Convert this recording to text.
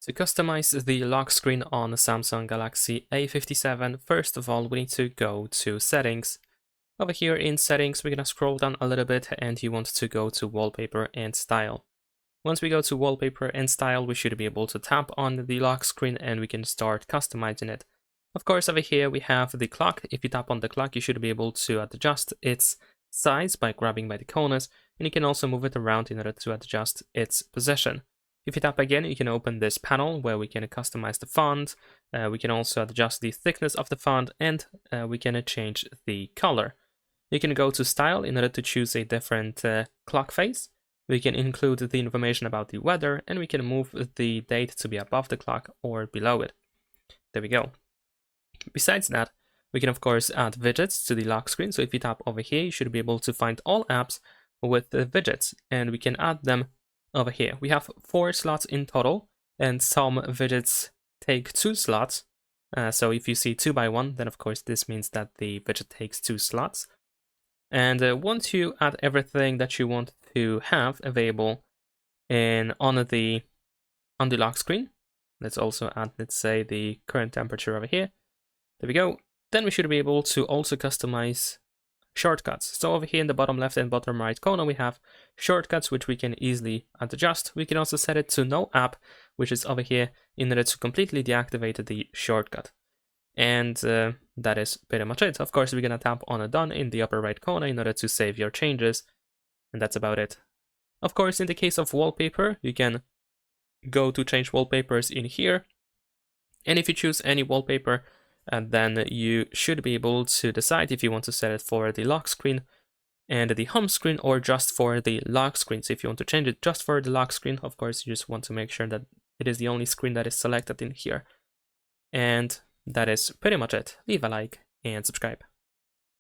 To customize the lock screen on the Samsung Galaxy A57, first of all, we need to go to Settings. Over here in Settings, we're going to scroll down a little bit and you want to go to Wallpaper and Style. Once we go to Wallpaper and Style, we should be able to tap on the lock screen and we can start customizing it. Of course, over here we have the clock. If you tap on the clock, you should be able to adjust its size by grabbing by the corners, and you can also move it around in order to adjust its position. If you tap again, you can open this panel where we can customize the font. We can also adjust the thickness of the font, and we can change the color. You can go to Style in order to choose a different clock face. We can include the information about the weather, and we can move the date to be above the clock or below it. There we go. Besides that, we can of course add widgets to the lock screen. So if you tap over here, you should be able to find all apps with the widgets, and we can add them over here. We have 4 slots in total, and some widgets take 2 slots. So if you see 2 by 1, then of course this means that the widget takes 2 slots. And once you add everything that you want to have available on the lock screen, let's also add, let's say, the current temperature over here. There we go. Then we should be able to also customize shortcuts. So over here in the bottom left and bottom right corner, we have shortcuts, which we can easily adjust. We can also set it to no app, which is over here, in order to completely deactivate the shortcut. And that is pretty much it. Of course, we're going to tap on a done in the upper right corner in order to save your changes. And that's about it. Of course, in the case of wallpaper, you can go to change wallpapers in here. And if you choose any wallpaper, and then you should be able to decide if you want to set it for the lock screen and the home screen, or just for the lock screen. So if you want to change it just for the lock screen, of course, you just want to make sure that it is the only screen that is selected in here. And that is pretty much it. Leave a like and subscribe.